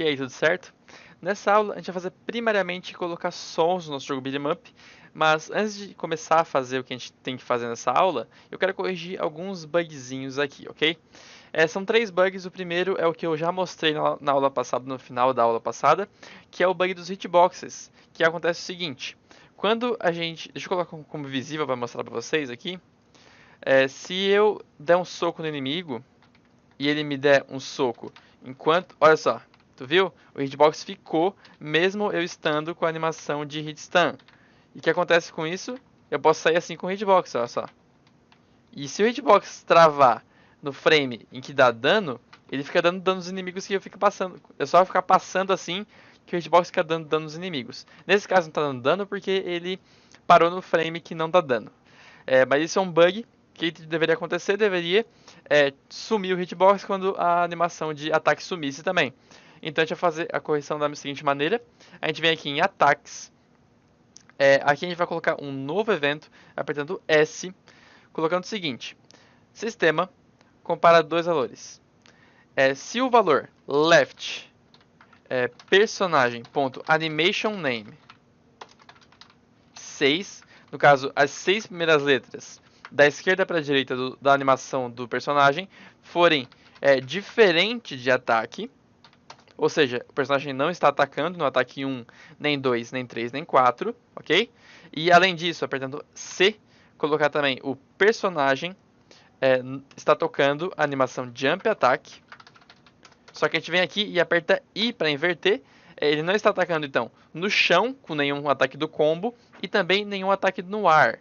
E aí, tudo certo? Nessa aula a gente vai fazer primariamente colocar sons no nosso jogo Beat'em Up, mas antes de começar a fazer o que a gente tem que fazer nessa aula, eu quero corrigir alguns bugzinhos aqui, ok? São três bugs, o primeiro é o que eu já mostrei na aula passada, no final da aula passada, que é o bug dos hitboxes, que acontece o seguinte, quando a gente, deixa eu colocar como visível para mostrar para vocês aqui, se eu der um soco no inimigo, e ele me der um soco enquanto... Olha só, tu viu? O hitbox ficou mesmo eu estando com a animação de hit stun. E o que acontece com isso? Eu posso sair assim com o hitbox, olha só. E se o hitbox travar no frame em que dá dano, ele fica dando dano nos inimigos que eu fico passando. É só ficar passando assim que o hitbox fica dando dano nos inimigos. Nesse caso não tá dando dano porque ele parou no frame que não dá dano. Mas isso é um bug que deveria acontecer, deveria sumir o hitbox quando a animação de ataque sumisse também. Então a gente vai fazer a correção da seguinte maneira. A gente vem aqui em ataques. Aqui a gente vai colocar um novo evento, apertando S, colocando o seguinte. Sistema compara dois valores. Se o valor left personagem.animationName 6, no caso as 6 primeiras letras da esquerda para a direita da animação do personagem forem diferente de ataque, ou seja, o personagem não está atacando no ataque 1, nem 2, nem 3, nem 4, ok? E além disso, apertando C, colocar também o personagem está tocando a animação Jump Attack. Só que a gente vem aqui e aperta I para inverter. Ele não está atacando então no chão, com nenhum ataque do combo, e também nenhum ataque no ar.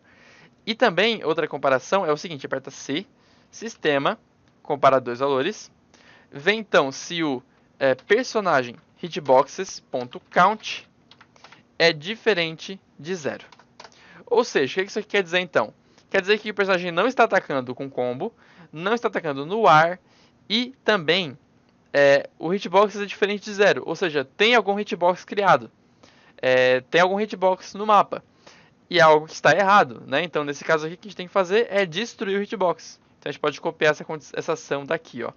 E também, outra comparação é o seguinte, aperta C, sistema, compara dois valores, vem então se o personagem hitboxes.count é diferente de 0. Ou seja, o que isso aqui quer dizer então? Quer dizer que o personagem não está atacando com combo, não está atacando no ar, e também o hitbox é diferente de 0, ou seja, tem algum hitbox criado, tem algum hitbox no mapa. E é algo que está errado, né? Então, nesse caso aqui, o que a gente tem que fazer é destruir o hitbox. Então, a gente pode copiar essa ação daqui, ó.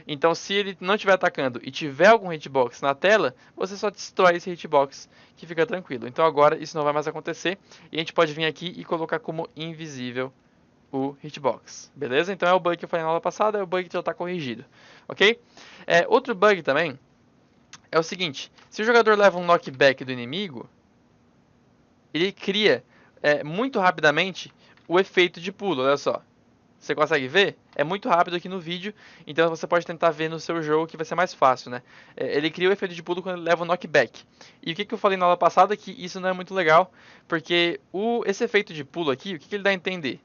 Então, se ele não estiver atacando e tiver algum hitbox na tela, você só destrói esse hitbox, que fica tranquilo. Então, agora isso não vai mais acontecer. E a gente pode vir aqui e colocar como invisível o hitbox. Beleza? Então, é o bug que eu falei na aula passada, é o bug que já está corrigido. Ok? Outro bug também é o seguinte. Se o jogador leva um knockback do inimigo, ele cria muito rapidamente o efeito de pulo, olha só. Você consegue ver? É muito rápido aqui no vídeo, então você pode tentar ver no seu jogo que vai ser mais fácil, né? Ele cria o efeito de pulo quando ele leva o knockback. E o que eu falei na aula passada é que isso não é muito legal, porque esse efeito de pulo aqui, o que ele dá a entender?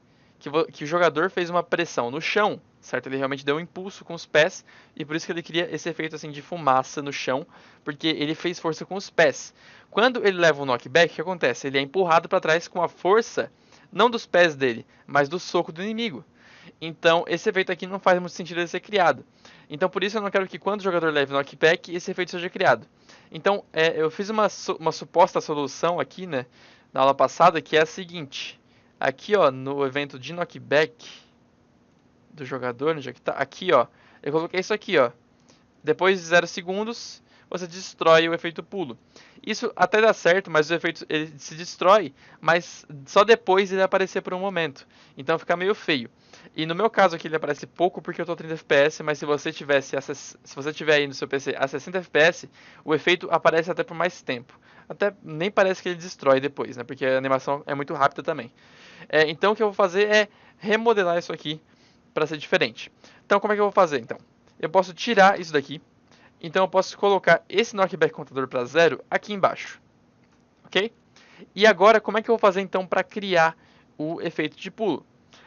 Que o jogador fez uma pressão no chão, certo? Ele realmente deu um impulso com os pés, e por isso que ele cria esse efeito assim de fumaça no chão, porque ele fez força com os pés. Quando ele leva um knockback, o que acontece? Ele é empurrado para trás com a força, não dos pés dele, mas do soco do inimigo. Então, esse efeito aqui não faz muito sentido ele ser criado. Então, por isso eu não quero que quando o jogador leve knockback, esse efeito seja criado. Então, eu fiz uma suposta solução aqui, né, na aula passada, que é a seguinte. Aqui, ó, no evento de knockback do jogador, onde é que tá? Aqui, ó, eu coloquei isso aqui, ó. Depois de 0 segundos, você destrói o efeito pulo. Isso até dá certo, mas o efeito ele se destrói, mas só depois ele aparecer por um momento. Então fica meio feio. E no meu caso aqui ele aparece pouco porque eu tô 30 FPS, mas se você tiver aí no seu PC a 60 FPS, o efeito aparece até por mais tempo. Até nem parece que ele destrói depois, né? Porque a animação é muito rápida também. Então o que eu vou fazer é remodelar isso aqui para ser diferente. Então como é que eu vou fazer então? Eu posso tirar isso daqui. Então eu posso colocar esse knockback contador para 0 aqui embaixo. Ok? E agora como é que eu vou fazer então para criar o efeito de pulo?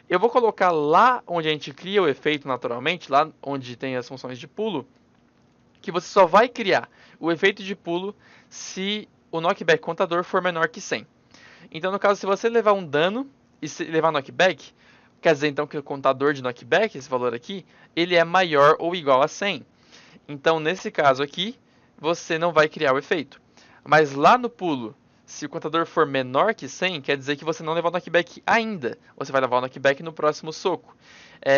Eu vou colocar lá onde a gente cria o efeito naturalmente, lá onde tem as funções de pulo, que você só vai criar o efeito de pulo se o knockback contador for menor que 100. Então no caso, se você levar um dano e levar knockback, quer dizer então que o contador de knockback, esse valor aqui, ele é maior ou igual a 100. Então, nesse caso aqui, você não vai criar o efeito. Mas lá no pulo, se o contador for menor que 100, quer dizer que você não levou o knockback ainda. Você vai levar o knockback no próximo soco.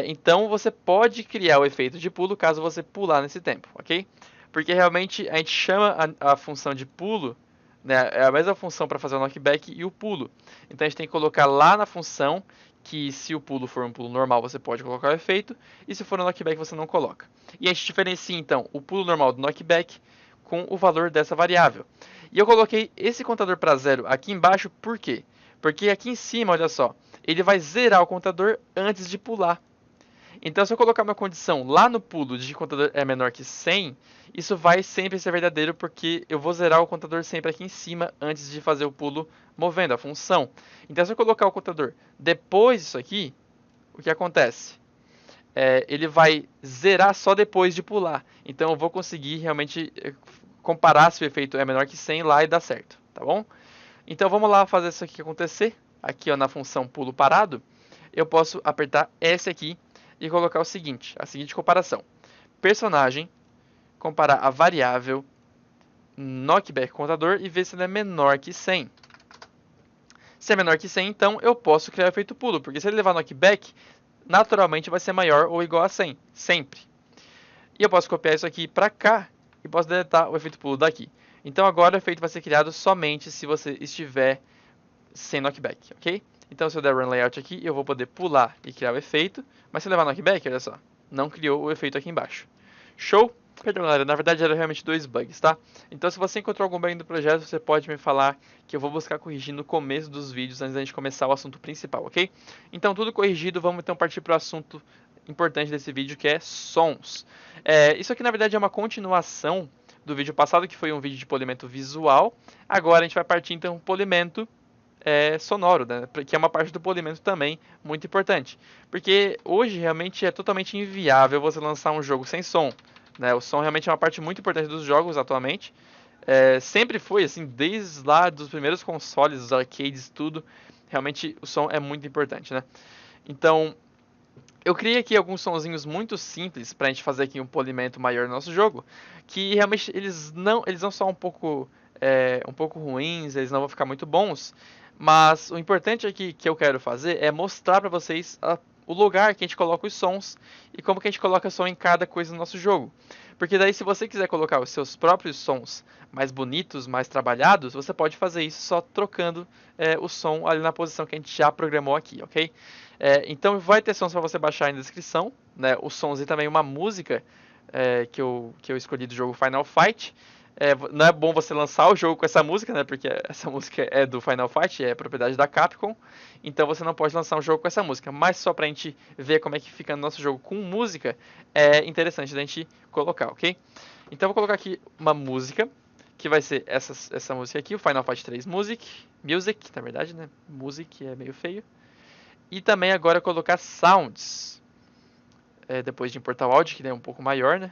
Então, você pode criar o efeito de pulo caso você pular nesse tempo, ok? Porque realmente a gente chama a função de pulo, né? É a mesma função para fazer o knockback e o pulo. Então a gente tem que colocar lá na função que se o pulo for um pulo normal, você pode colocar o efeito, e se for um knockback, você não coloca. E a gente diferencia então o pulo normal do knockback com o valor dessa variável. E eu coloquei esse contador para zero aqui embaixo, por quê? Porque aqui em cima, olha só, ele vai zerar o contador antes de pular. Então, se eu colocar uma condição lá no pulo de que o contador é menor que 100, isso vai sempre ser verdadeiro, porque eu vou zerar o contador sempre aqui em cima antes de fazer o pulo movendo a função. Então, se eu colocar o contador depois disso aqui, o que acontece? Ele vai zerar só depois de pular. Então, eu vou conseguir realmente comparar se o efeito é menor que 100 lá e dar certo, tá bom? Então, vamos lá fazer isso aqui acontecer. Aqui ó, na função pulo parado, eu posso apertar S aqui e colocar a seguinte comparação. Personagem, comparar a variável knockback contador e ver se ele é menor que 100. Se é menor que 100, então eu posso criar o efeito pulo, porque se ele levar knockback, naturalmente vai ser maior ou igual a 100, sempre. E eu posso copiar isso aqui para cá e posso deletar o efeito pulo daqui. Então agora o efeito vai ser criado somente se você estiver sem knockback, ok? Então se eu der run layout aqui, eu vou poder pular e criar o efeito, mas se eu levar knockback, olha só, não criou o efeito aqui embaixo. Show? Perdão, galera, na verdade eram realmente 2 bugs, tá? Então se você encontrou algum bug do projeto, você pode me falar que eu vou buscar corrigir no começo dos vídeos antes da gente começar o assunto principal, ok? Então tudo corrigido, vamos então partir para o assunto importante desse vídeo, que é sons. Isso aqui na verdade é uma continuação do vídeo passado, que foi um vídeo de polimento visual. Agora a gente vai partir então para o polimento sonoro, né? Que é uma parte do polimento também muito importante. Porque hoje realmente é totalmente inviável você lançar um jogo sem som. Né? O som realmente é uma parte muito importante dos jogos atualmente. Sempre foi, assim, desde lá dos primeiros consoles, dos arcades, tudo. Realmente o som é muito importante, né? Então, eu criei aqui alguns sonzinhos muito simples pra gente fazer aqui um polimento maior no nosso jogo, que realmente eles não são um pouco ruins, eles não vão ficar muito bons, mas o importante aqui que eu quero fazer é mostrar pra vocês o lugar que a gente coloca os sons e como que a gente coloca som em cada coisa no nosso jogo. Porque daí se você quiser colocar os seus próprios sons mais bonitos, mais trabalhados, você pode fazer isso só trocando o som ali na posição que a gente já programou aqui, ok? Então vai ter sons para você baixar aí na descrição, né? Os sons e também uma música que eu escolhi do jogo Final Fight. Não é bom você lançar o jogo com essa música, né? Porque essa música é do Final Fight, é propriedade da Capcom. Então você não pode lançar um jogo com essa música. Mas só pra gente ver como é que fica no nosso jogo com música, é interessante da gente colocar, ok? Então eu vou colocar aqui uma música, que vai ser essa música aqui, o Final Fight 3 Music, na verdade, né? Music é meio feio. E também agora colocar sounds, depois de importar o áudio, que é um pouco maior, né?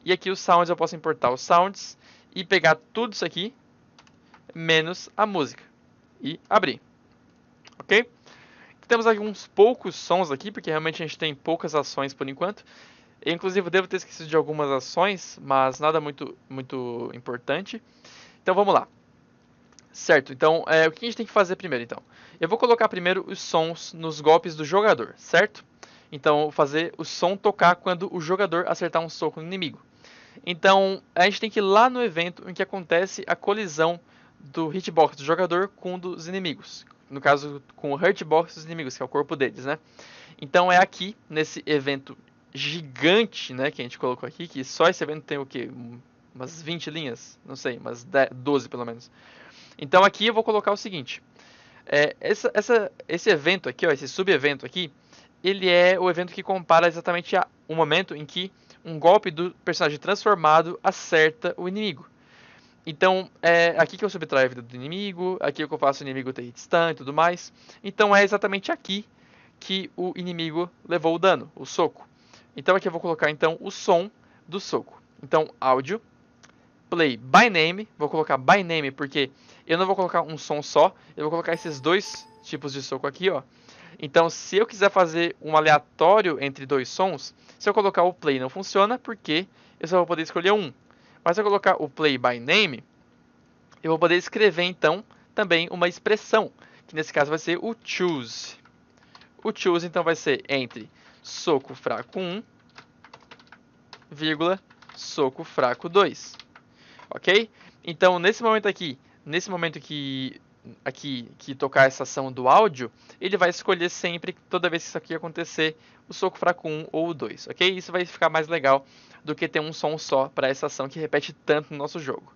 E aqui os sounds, eu posso importar os sounds e pegar tudo isso aqui, menos a música, e abrir, ok? Temos alguns poucos sons aqui, porque realmente a gente tem poucas ações por enquanto. Eu, inclusive, devo ter esquecido de algumas ações, mas nada muito importante. Então vamos lá. Certo, então o que a gente tem que fazer primeiro então? Eu vou colocar primeiro os sons nos golpes do jogador, certo? Então eu vou fazer o som tocar quando o jogador acertar um soco no inimigo. Então a gente tem que ir lá no evento em que acontece a colisão do hitbox do jogador com um dos inimigos. No caso, com o hurtbox dos inimigos, que é o corpo deles, né? Então é aqui, nesse evento gigante, né, que a gente colocou aqui, que só esse evento tem o quê? Umas 20 linhas? Não sei, umas 12 pelo menos. Então aqui eu vou colocar o seguinte. Esse evento aqui, ó, esse subevento aqui, ele é o evento que compara exatamente o momento em que um golpe do personagem transformado acerta o inimigo. Então, aqui que eu subtraio a vida do inimigo, aqui que eu faço o inimigo ter hit stun e tudo mais. Então é exatamente aqui que o inimigo levou o dano, o soco. Então aqui eu vou colocar então o som do soco. Então, áudio, play by name, vou colocar by name porque eu não vou colocar um som só, eu vou colocar esses dois tipos de soco aqui, ó. Então, se eu quiser fazer um aleatório entre dois sons, se eu colocar o play não funciona, porque eu só vou poder escolher um. Mas se eu colocar o play by name, eu vou poder escrever então também uma expressão, que nesse caso vai ser o choose. O choose então vai ser entre soco fraco 1, vírgula, soco fraco 2. Ok? Então, nesse momento aqui que tocar essa ação do áudio, ele vai escolher sempre, toda vez que isso aqui acontecer, o soco fraco 1 ou o 2, ok? Isso vai ficar mais legal do que ter um som só para essa ação que repete tanto no nosso jogo.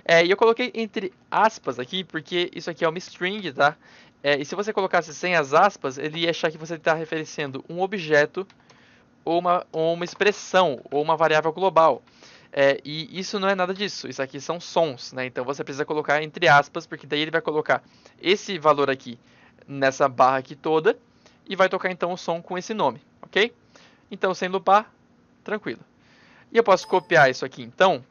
E eu coloquei entre aspas aqui, porque isso aqui é uma string, tá? E se você colocasse sem as aspas, ele ia achar que você está referenciando um objeto ou uma expressão ou uma variável global. E isso não é nada disso, isso aqui são sons, né? Então você precisa colocar entre aspas, porque daí ele vai colocar esse valor aqui nessa barra aqui toda e vai tocar então o som com esse nome, ok? Então sem lupar, tranquilo. E eu posso copiar isso aqui então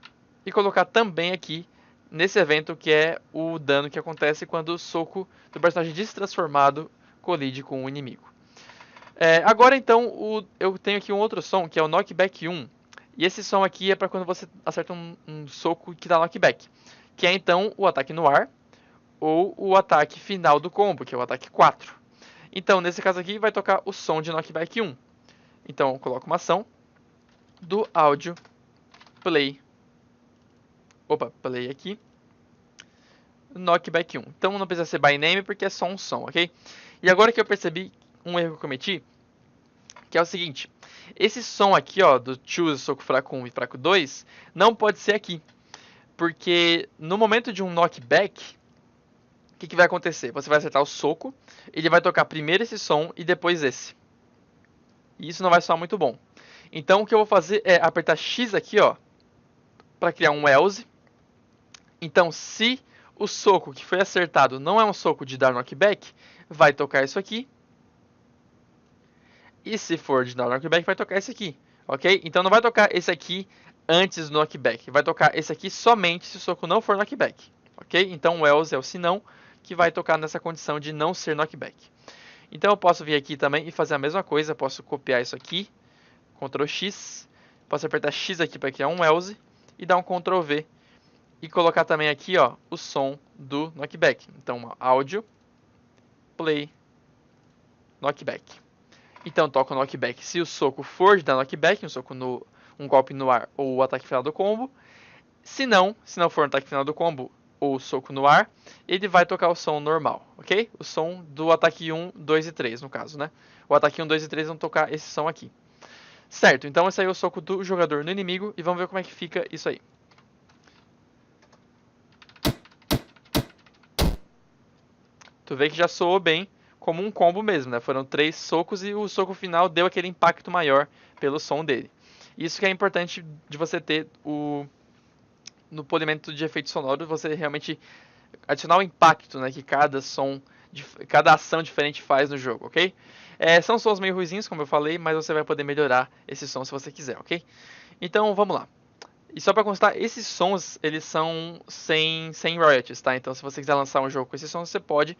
e colocar também aqui nesse evento que é o dano que acontece quando o soco do personagem destransformado colide com o inimigo. Agora então eu tenho aqui um outro som que é o Knockback 1. E esse som aqui é para quando você acerta um soco que dá knockback. Que é então o ataque no ar ou o ataque final do combo, que é o ataque 4. Então nesse caso aqui vai tocar o som de knockback 1. Então eu coloco uma ação do áudio play. Play aqui. Knockback 1. Então não precisa ser by name porque é só um som, ok? E agora que eu percebi um erro que eu cometi, que é o seguinte, esse som aqui, ó, do choose, soco fraco 1 e fraco 2, não pode ser aqui. Porque no momento de um knockback, o que vai acontecer? Você vai acertar o soco, ele vai tocar primeiro esse som e depois esse. E isso não vai soar muito bom. Então o que eu vou fazer é apertar X aqui, ó, para criar um else. Então se o soco que foi acertado não é um soco de dar knockback, vai tocar isso aqui. E se for de dar knockback, vai tocar esse aqui, ok? Então não vai tocar esse aqui antes do knockback, vai tocar esse aqui somente se o soco não for knockback, ok? Então o else é o senão que vai tocar nessa condição de não ser knockback. Então eu posso vir aqui também e fazer a mesma coisa, posso copiar isso aqui, Ctrl X, posso apertar X aqui para criar um else e dar um Ctrl V e colocar também aqui, ó, o som do knockback. Então áudio, play, knockback. Então toca o knockback se o soco for de dar knockback, um golpe no ar ou o ataque final do combo. Se não for um ataque final do combo ou soco no ar, ele vai tocar o som normal, ok? O som do ataque 1, 2 e 3, no caso, né? O ataque 1, 2 e 3 vão tocar esse som aqui. Certo, então esse aí é o soco do jogador no inimigo e vamos ver como é que fica isso aí. Tu vê que já soou bem como um combo mesmo, né? Foram 3 socos e o soco final deu aquele impacto maior pelo som dele. Isso que é importante de você ter no polimento de efeito sonoro, você realmente adicionar o impacto, né, que cada ação diferente faz no jogo, ok? São sons meio ruizinhos, como eu falei, mas você vai poder melhorar esse som se você quiser, ok? Então vamos lá. E só para constar, esses sons eles são sem royalties, tá? Então se você quiser lançar um jogo com esses sons, você pode,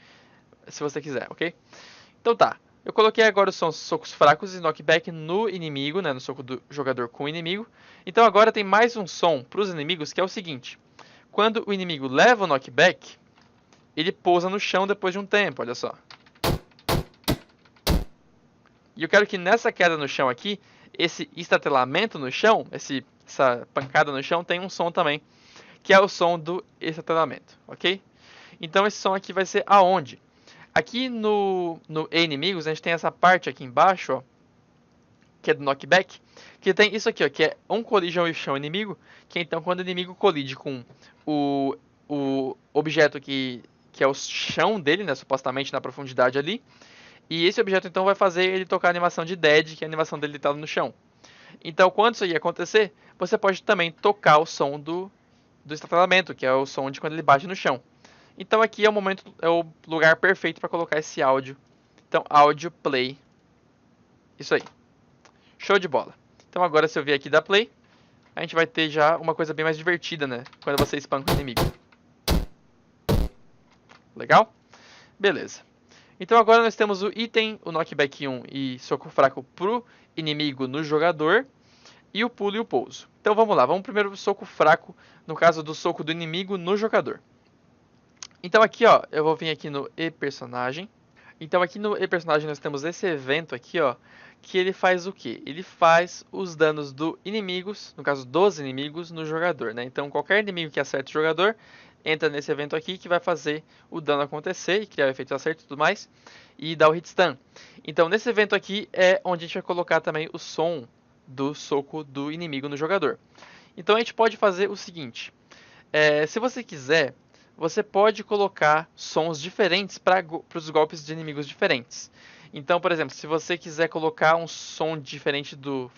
se você quiser, ok? Então tá, eu coloquei agora os socos fracos e knockback no inimigo, né, no soco do jogador com o inimigo. Então agora tem mais um som para os inimigos que é o seguinte. Quando o inimigo leva o knockback, ele pousa no chão depois de um tempo, olha só. E eu quero que nessa queda no chão aqui, esse estatelamento no chão, essa pancada no chão, tem um som também, que é o som do estatelamento, ok? Então esse som aqui vai ser aonde? Aqui no inimigos, a gente tem essa parte aqui embaixo, ó, que é do knockback, que tem isso aqui, ó, que é um collision with chão inimigo, que é então quando o inimigo colide com o objeto que é o chão dele, né, supostamente na profundidade ali, e esse objeto então vai fazer ele tocar a animação de dead, que é a animação dele deitado no chão. Então quando isso aí acontecer, você pode também tocar o som do estatelamento, que é o som de quando ele bate no chão. Então aqui é o lugar perfeito para colocar esse áudio. Então áudio play, isso aí. Show de bola. Então agora se eu vier aqui dar play, a gente vai ter já uma coisa bem mais divertida, né? Quando você espanca o inimigo. Legal? Beleza. Então agora nós temos o item, o knockback 1 e soco fraco pro inimigo no jogador. E o pulo e o pouso. Então vamos lá, vamos primeiro pro soco fraco, no caso do soco do inimigo no jogador. Então aqui, ó, eu vou vir aqui no e-personagem. Então aqui no personagem nós temos esse evento aqui, ó, que ele faz o quê? Ele faz os danos do inimigos, no caso dos inimigos, no jogador, né? Então qualquer inimigo que acerte o jogador entra nesse evento aqui que vai fazer o dano acontecer e criar o efeito acerto e tudo mais e dar o hit stun. Então nesse evento aqui é onde a gente vai colocar também o som do soco do inimigo no jogador. Então a gente pode fazer o seguinte, se você quiser, você pode colocar sons diferentes para os golpes de inimigos diferentes. Então, por exemplo, se você quiser colocar um som diferente do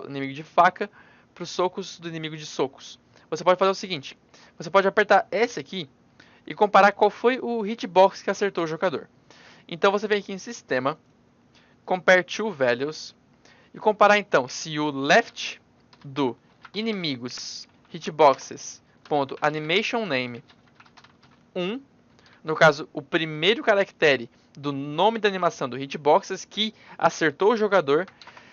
inimigo de faca para os socos do inimigo de socos, você pode fazer o seguinte: você pode apertar esse aqui e comparar qual foi o hitbox que acertou o jogador. Então você vem aqui em Sistema, Compare Two Values e comparar então se o left do inimigos hitboxes.animation name 1, no caso, o primeiro caractere do nome da animação do hitboxes que acertou o jogador,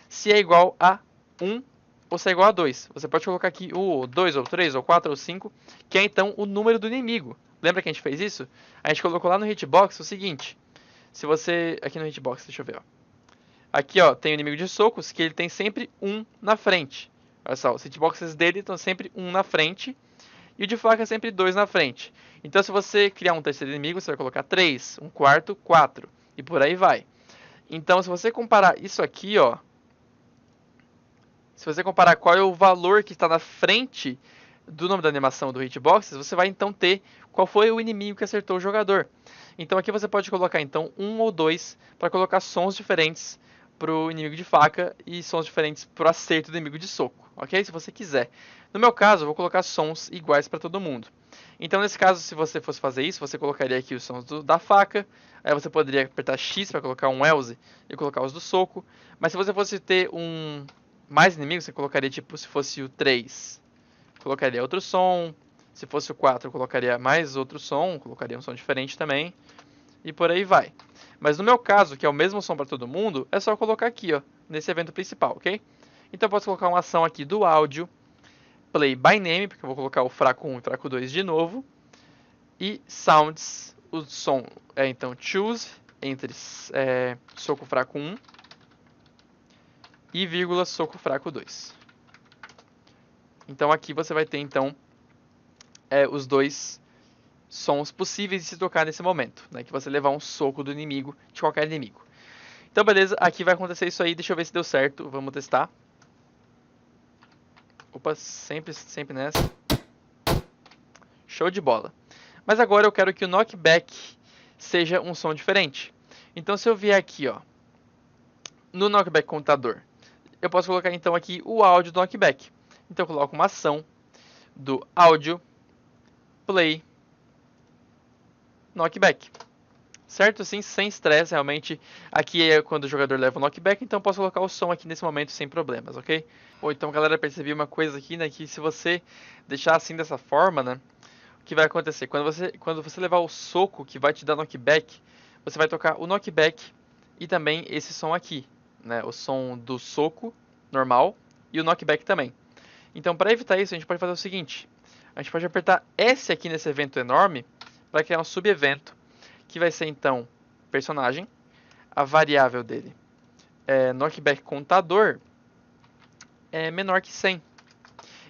se é igual a 1 ou se é igual a 2. Você pode colocar aqui o 2 ou 3 ou 4 ou 5, que é então o número do inimigo. Lembra que a gente fez isso? A gente colocou lá no hitbox o seguinte, se você, aqui no hitbox, deixa eu ver, ó. Aqui, ó, tem o inimigo de socos, que ele tem sempre 1 na frente. Olha só, os hitboxes dele estão sempre 1 na frente, e o de faca é sempre 2 na frente. Então, se você criar um terceiro inimigo, você vai colocar 3, um quarto, 4, e por aí vai. Então, se você comparar isso aqui, ó, se você comparar qual é o valor que está na frente do nome da animação do hitboxes, você vai então ter qual foi o inimigo que acertou o jogador. Então, aqui você pode colocar então 1 ou 2 para colocar sons diferentes para o inimigo de faca e sons diferentes para o acerto do inimigo de soco, ok? Se você quiser. No meu caso, eu vou colocar sons iguais para todo mundo. Então, nesse caso, se você fosse fazer isso, você colocaria aqui os sons da faca, aí você poderia apertar X para colocar um else e colocar os do soco. Mas se você fosse ter mais inimigos, você colocaria tipo, se fosse o 3, colocaria outro som. Se fosse o 4, colocaria mais outro som, colocaria um som diferente também. E por aí vai. Mas no meu caso, que é o mesmo som para todo mundo, é só colocar aqui, ó, nesse evento principal, ok? Então eu posso colocar uma ação aqui do áudio, play by name, porque eu vou colocar o fraco 1 e o fraco 2 de novo. E sounds, o som é então choose, entre soco fraco 1 e vírgula soco fraco 2. Então aqui você vai ter então os dois sons possíveis de se tocar nesse momento, né? Que você levar um soco do inimigo, de qualquer inimigo. Então beleza, aqui vai acontecer isso aí, deixa eu ver se deu certo, vamos testar. Opa, sempre nessa. Show de bola. Mas agora eu quero que o knockback seja um som diferente. Então se eu vier aqui, ó, no knockback contador, eu posso colocar então aqui o áudio do knockback. Então eu coloco uma ação do áudio play knockback. Certo? Assim, sem estresse, realmente. Aqui é quando o jogador leva o knockback, então eu posso colocar o som aqui nesse momento sem problemas, ok? Ou então, galera, percebi uma coisa aqui, né? Que se você deixar assim dessa forma, né? O que vai acontecer? Quando você levar o soco que vai te dar knockback, você vai tocar o knockback e também esse som aqui, né? O som do soco normal e o knockback também. Então, para evitar isso, a gente pode fazer o seguinte. A gente pode apertar S aqui nesse evento enorme para criar um subevento que vai ser então personagem, a variável dele knockback contador é menor que 100.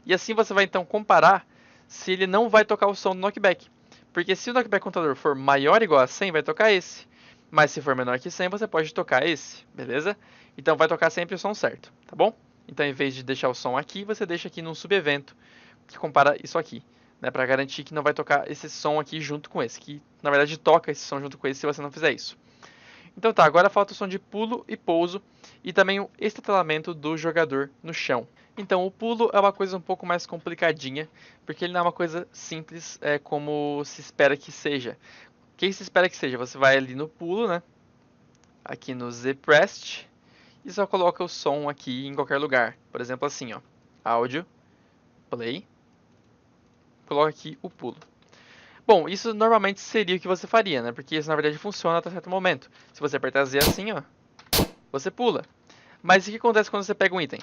E assim você vai então comparar se ele não vai tocar o som do knockback. Porque se o knockback contador for maior ou igual a 100, vai tocar esse. Mas se for menor que 100, você pode tocar esse, beleza? Então vai tocar sempre o som certo, tá bom? Então em vez de deixar o som aqui, você deixa aqui num subevento que compara isso aqui. Né, para garantir que não vai tocar esse som aqui junto com esse, que na verdade toca esse som junto com esse se você não fizer isso. Então tá, agora falta o som de pulo e pouso e também o estatelamento do jogador no chão. Então o pulo é uma coisa um pouco mais complicadinha, porque ele não é uma coisa simples como se espera que seja. O que se espera que seja? Você vai ali no pulo, né? Aqui no Z Pressed e só coloca o som aqui em qualquer lugar. Por exemplo assim, ó, áudio, play. Coloca aqui o pulo. Bom, isso normalmente seria o que você faria, né? Porque isso na verdade funciona até certo momento. Se você apertar Z assim, ó, você pula. Mas o que acontece quando você pega um item?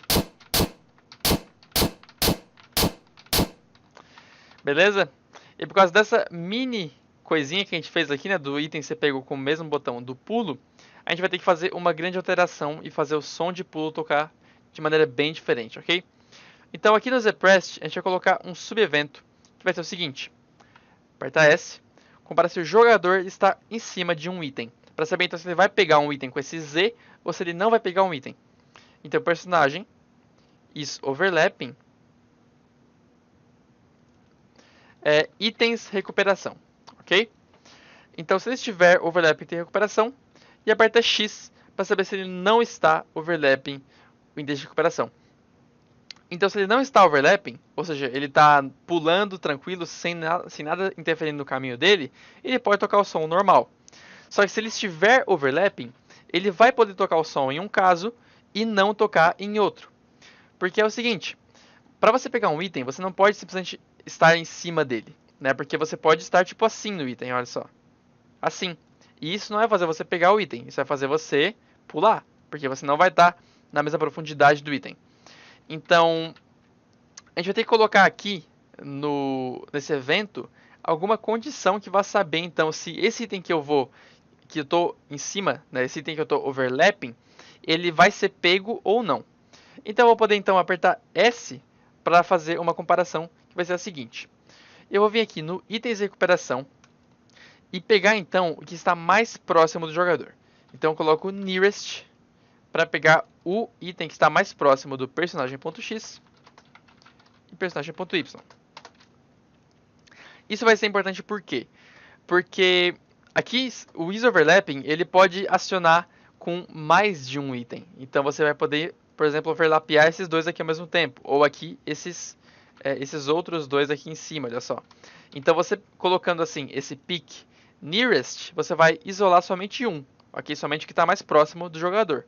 Beleza? E por causa dessa mini coisinha que a gente fez aqui, né, do item ser pego com o mesmo botão do pulo, a gente vai ter que fazer uma grande alteração e fazer o som de pulo tocar de maneira bem diferente, ok? Então aqui no ZPressed, a gente vai colocar um subevento, que vai ser o seguinte. Aperta S, comparar se o jogador está em cima de um item. Para saber então se ele vai pegar um item com esse Z, ou se ele não vai pegar um item. Então personagem, is overlapping, itens recuperação, ok? Então se ele estiver overlapping tem recuperação, e aperta X para saber se ele não está overlapping o índice de recuperação. Então se ele não está overlapping, ou seja, ele está pulando tranquilo, sem nada interferindo no caminho dele, ele pode tocar o som normal. Só que se ele estiver overlapping, ele vai poder tocar o som em um caso e não tocar em outro. Porque é o seguinte, para você pegar um item, você não pode simplesmente estar em cima dele, né? Porque você pode estar tipo assim no item, olha só. Assim. E isso não vai fazer você pegar o item, isso vai fazer você pular, porque você não vai estar na mesma profundidade do item. Então, a gente vai ter que colocar aqui nesse evento alguma condição que vá saber então se esse item que eu estou em cima, né, esse item que eu estou overlapping, ele vai ser pego ou não. Então eu vou poder então apertar S para fazer uma comparação que vai ser a seguinte. Eu vou vir aqui no itens de recuperação e pegar então o que está mais próximo do jogador. Então eu coloco nearest para pegar o item que está mais próximo do personagem.x e personagem.y. Isso vai ser importante por quê? Porque aqui o is-overlapping ele pode acionar com mais de um item. Então você vai poder, por exemplo, overlapear esses dois aqui ao mesmo tempo. Ou aqui esses outros dois aqui em cima, olha só. Então você colocando assim esse pick nearest, você vai isolar somente um. Ok? Somente o que está mais próximo do jogador.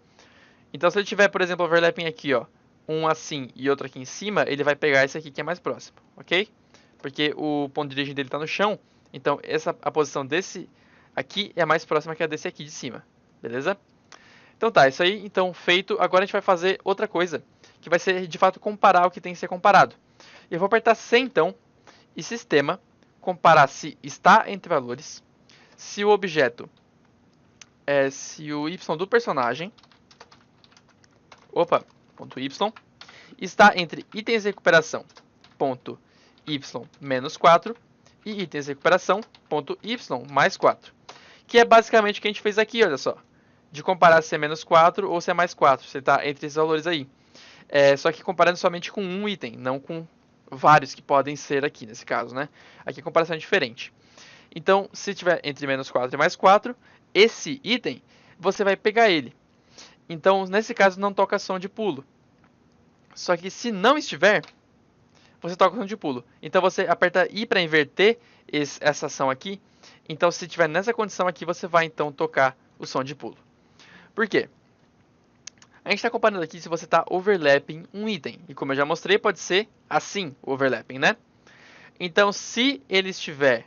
Então se ele tiver, por exemplo, overlapping aqui, ó, um assim e outro aqui em cima, ele vai pegar esse aqui que é mais próximo, ok? Porque o ponto de origem dele está no chão, então a posição desse aqui é mais próxima que a desse aqui de cima, beleza? Então tá, isso aí então feito. Agora a gente vai fazer outra coisa, que vai ser de fato comparar o que tem que ser comparado. Eu vou apertar C então, e sistema, comparar se está entre valores, se o objeto se o y do personagem, ponto y, está entre itens de recuperação, ponto y menos 4, e itens de recuperação, ponto y mais 4. Que é basicamente o que a gente fez aqui, olha só. De comparar se é menos 4 ou se é mais 4. Você está entre esses valores aí. Só que comparando somente com um item, não com vários que podem ser aqui, nesse caso, né? Aqui a comparação é diferente. Então, se tiver entre menos 4 e mais 4, esse item, você vai pegar ele. Então, nesse caso, não toca som de pulo. Só que se não estiver, você toca o som de pulo. Então, você aperta I para inverter essa ação aqui. Então, se estiver nessa condição aqui, você vai então tocar o som de pulo. Por quê? A gente está comparando aqui se você está overlapping um item. E como eu já mostrei, pode ser assim o overlapping, né? Então, se ele estiver,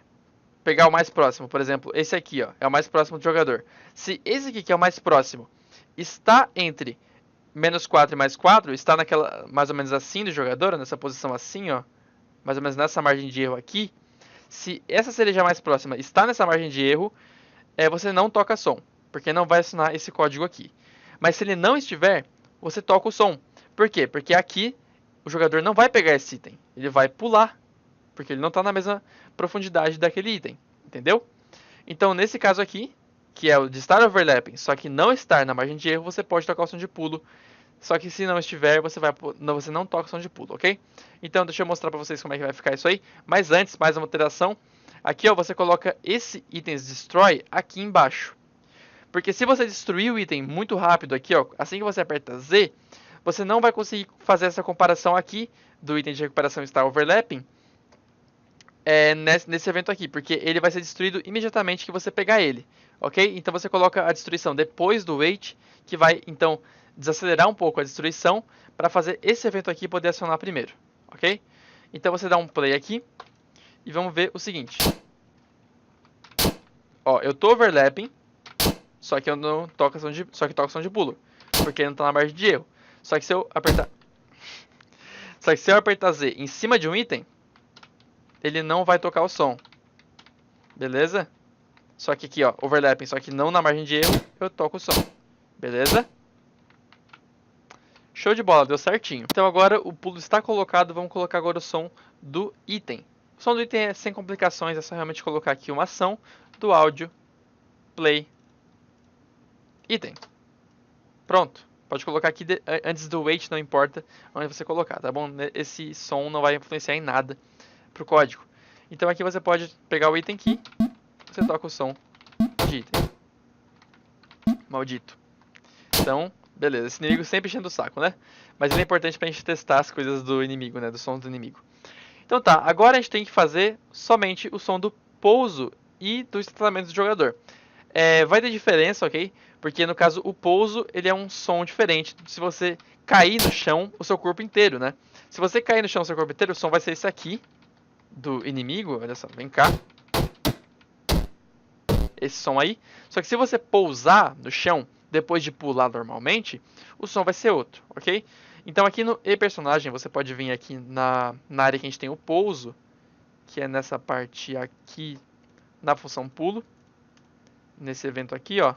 pegar o mais próximo, por exemplo, esse aqui, ó, é o mais próximo do jogador. Se esse aqui, que é o mais próximo, está entre menos 4 e mais 4, está naquela, mais ou menos assim do jogador, nessa posição assim, ó, mais ou menos nessa margem de erro aqui. Se essa cereja mais próxima está nessa margem de erro, você não toca som, porque não vai acionar esse código aqui. Mas se ele não estiver, você toca o som. Por quê? Porque aqui o jogador não vai pegar esse item, ele vai pular, porque ele não está na mesma profundidade daquele item, entendeu? Então nesse caso aqui, que é o de estar overlapping, só que não estar na margem de erro, você pode tocar o som de pulo. Só que se não estiver, você não toca o som de pulo, ok? Então deixa eu mostrar para vocês como é que vai ficar isso aí. Mas antes, mais uma alteração. Aqui ó, você coloca esse itens destroy aqui embaixo. Porque se você destruir o item muito rápido aqui, ó, assim que você aperta Z, você não vai conseguir fazer essa comparação aqui do item de recuperação estar overlapping nesse evento aqui, porque ele vai ser destruído imediatamente que você pegar ele, ok? Então você coloca a destruição depois do wait, que vai então desacelerar um pouco a destruição para fazer esse evento aqui poder acionar primeiro, ok? Então você dá um play aqui e vamos ver o seguinte. Ó, eu tô overlapping, só que eu não toco som de pulo, porque não tá na margem de erro. Só que se eu apertar Z em cima de um item, ele não vai tocar o som. beleza? Só que aqui, ó, overlapping, só que não na margem de erro, eu toco o som, beleza? Show de bola, deu certinho. Então agora o pulo está colocado, vamos colocar agora o som do item. O som do item é sem complicações, é só realmente colocar aqui uma ação do áudio, play, item. Pronto. Pode colocar aqui antes do wait, não importa onde você colocar, tá bom? Esse som não vai influenciar em nada pro código. Então aqui você pode pegar o item key, você toca o som de item. Maldito. Então, beleza. Esse inimigo sempre enchendo o saco, né? Mas ele é importante pra gente testar as coisas do inimigo, né? Dos sons do inimigo. Então tá, agora a gente tem que fazer somente o som do pouso e do estatelamento do jogador. Vai ter diferença, ok? Porque no caso o pouso ele é um som diferente se você cair no chão o seu corpo inteiro, né? Se você cair no chão o seu corpo inteiro, o som vai ser esse aqui do inimigo, olha só, vem cá. Esse som aí. Só que se você pousar no chão depois de pular normalmente, o som vai ser outro, ok? Então aqui no e-personagem você pode vir aqui na área que a gente tem o pouso, que é nessa parte aqui na função pulo. Nesse evento aqui, ó.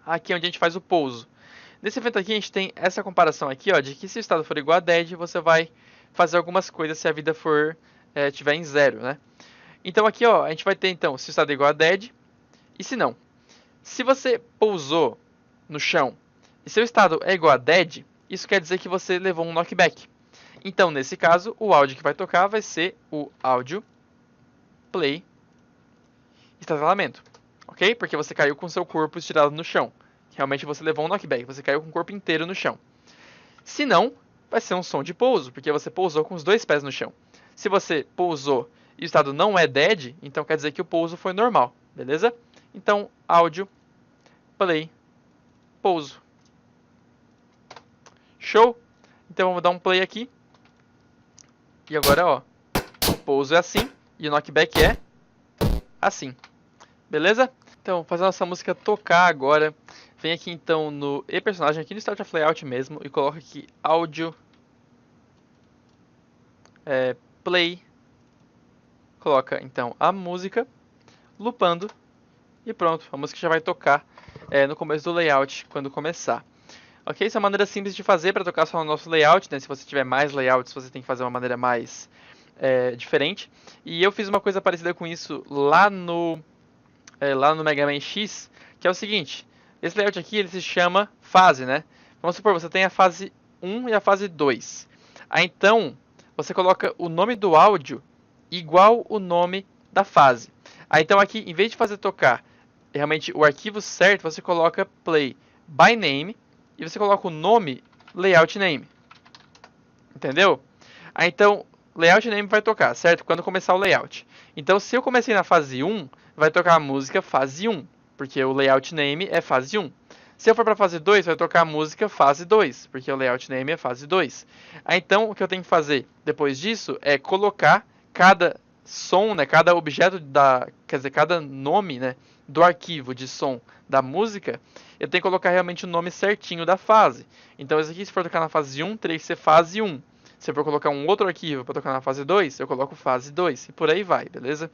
Aqui é onde a gente faz o pouso. Nesse evento aqui a gente tem essa comparação aqui, ó, de que se o estado for igual a dead, você vai fazer algumas coisas se a vida for tiver em 0, né? Então aqui, ó, a gente vai ter então se o estado é igual a dead e se não. Se você pousou no chão e seu estado é igual a dead, isso quer dizer que você levou um knockback. Então, nesse caso, o áudio que vai tocar vai ser o áudio, play, estatelamento. Ok? Porque você caiu com seu corpo estirado no chão. Realmente você levou um knockback, você caiu com o corpo inteiro no chão. Se não, vai ser um som de pouso, porque você pousou com os 2 pés no chão. Se você pousou e o estado não é dead, então quer dizer que o pouso foi normal, beleza? Então, áudio, play, pouso. Show? Então vamos dar um play aqui. E agora, ó, o pouso é assim e o knockback é assim. Beleza? Então, fazer a nossa música tocar agora. Vem aqui então no e-personagem, aqui no Start of Layout mesmo, e coloca aqui áudio, play. Coloca então a música, loopando, e pronto, a música já vai tocar no começo do layout, quando começar. Ok? Essa é uma maneira simples de fazer para tocar só no nosso layout, né? Se você tiver mais layouts, você tem que fazer uma maneira mais diferente. E eu fiz uma coisa parecida com isso lá no Mega Man X, que é o seguinte. Esse layout aqui ele se chama fase, né? Vamos supor, você tem a fase 1 e a fase 2. Aí então, você coloca o nome do áudio igual o nome da fase. Aí então aqui, em vez de fazer tocar realmente o arquivo certo, você coloca play by name e você coloca o nome layout name. Entendeu? Aí então, layout name vai tocar, certo? Quando começar o layout. Então, se eu comecei na fase 1, vai tocar a música fase 1, porque o layout name é fase 1. Se eu for para a fase 2, vai tocar a música fase 2, porque o layout name é fase 2. Aí, então, o que eu tenho que fazer depois disso é colocar cada som, né, cada objeto quer dizer, cada nome, né, do arquivo de som da música, eu tenho que colocar realmente o nome certinho da fase. Então, esse aqui, se for tocar na fase 1, teria que ser fase 1. Se eu for colocar um outro arquivo para tocar na fase 2, eu coloco fase 2. E por aí vai, beleza?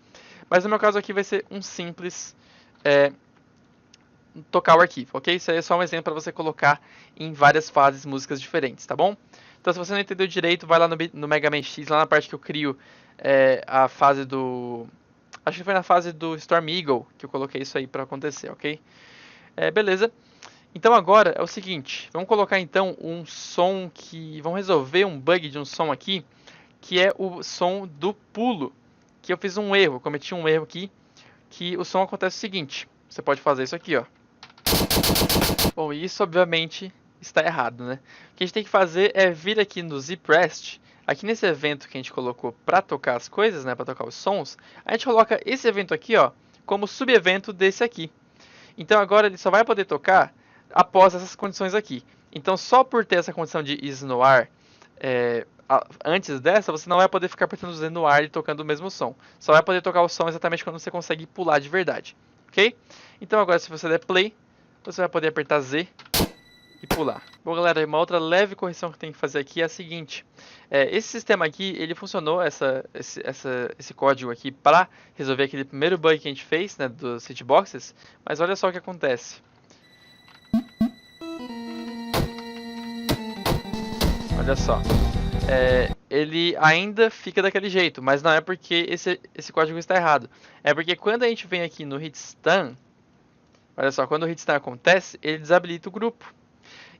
Mas no meu caso aqui vai ser um simples tocar o arquivo, ok? Isso aí é só um exemplo para você colocar em várias fases músicas diferentes, tá bom? Então se você não entendeu direito, vai lá no Mega Man X, lá na parte que eu crio a fase do... Acho que foi na fase do Storm Eagle que eu coloquei isso aí para acontecer, ok? Beleza. Então agora é o seguinte, vamos colocar então um som vamos resolver um bug de um som aqui, que é o som do pulo, que eu fiz um erro, cometi um erro aqui, que o som acontece o seguinte, você pode fazer isso aqui, ó. Bom, isso obviamente está errado, né? O que a gente tem que fazer é vir aqui no ZPrest, aqui nesse evento que a gente colocou para tocar as coisas, né, para tocar os sons, a gente coloca esse evento aqui, ó, como subevento desse aqui. Então agora ele só vai poder tocar após essas condições aqui. Então só por ter essa condição de is no ar antes dessa, você não vai poder ficar apertando o Z no ar e tocando o mesmo som. Só vai poder tocar o som exatamente quando você consegue pular de verdade. Ok? Então agora se você der play, você vai poder apertar Z e pular. Bom, galera, uma outra leve correção que tem que fazer aqui é a seguinte. Esse sistema aqui, ele funcionou, esse código aqui, para resolver aquele primeiro bug que a gente fez, né, dos hitboxes, mas olha só o que acontece. Olha só. Ele ainda fica daquele jeito, mas não é porque esse código está errado. É porque quando a gente vem aqui no hitstun, olha só, quando o hitstun acontece, ele desabilita o grupo.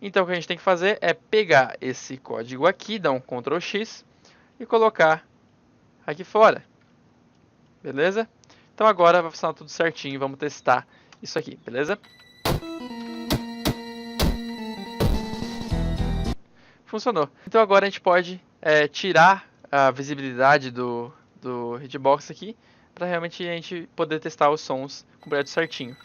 Então o que a gente tem que fazer é pegar esse código aqui, dar um Ctrl X e colocar aqui fora. Beleza? Então agora vai funcionar tudo certinho, vamos testar isso aqui, beleza? Funcionou. Então agora a gente pode tirar a visibilidade do hitbox aqui, para realmente a gente poder testar os sons completo certinho.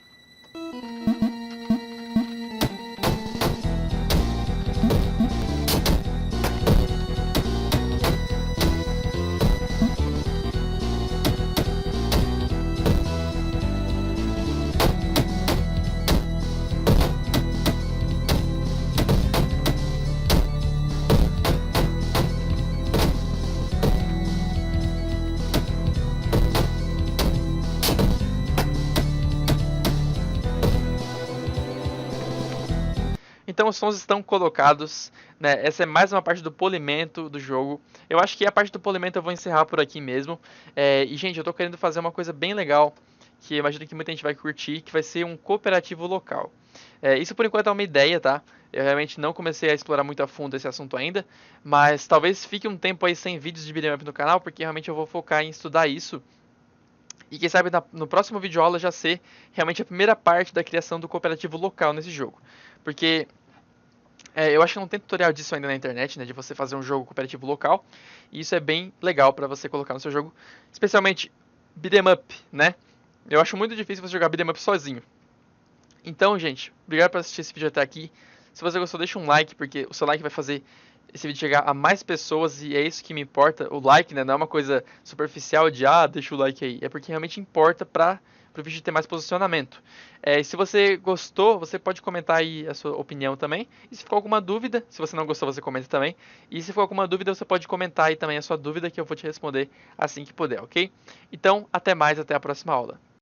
Então os sons estão colocados, né? Essa é mais uma parte do polimento do jogo. Eu acho que a parte do polimento eu vou encerrar por aqui mesmo. E gente, eu tô querendo fazer uma coisa bem legal, que eu imagino que muita gente vai curtir, que vai ser um cooperativo local. Isso por enquanto é uma ideia, tá? Eu realmente não comecei a explorar muito a fundo esse assunto ainda, mas talvez fique um tempo aí sem vídeos de beat'em up no canal, porque realmente eu vou focar em estudar isso. E quem sabe no próximo vídeo aula já ser realmente a primeira parte da criação do cooperativo local nesse jogo. Porque eu acho que não tem tutorial disso ainda na internet, né, de você fazer um jogo cooperativo local, e isso é bem legal para você colocar no seu jogo, especialmente beat'em up, né? Eu acho muito difícil você jogar beat'em up sozinho. Então, gente, obrigado por assistir esse vídeo até aqui. Se você gostou, deixa um like, porque o seu like vai fazer esse vídeo chegar a mais pessoas e é isso que me importa. O like, né, não é uma coisa superficial de, deixa o like aí. É porque realmente importa para o vídeo ter mais posicionamento. E se você gostou, você pode comentar aí a sua opinião também. E se ficou alguma dúvida, se você não gostou, você comenta também. E se for alguma dúvida, você pode comentar aí também a sua dúvida que eu vou te responder assim que puder, ok? Então, até mais, até a próxima aula.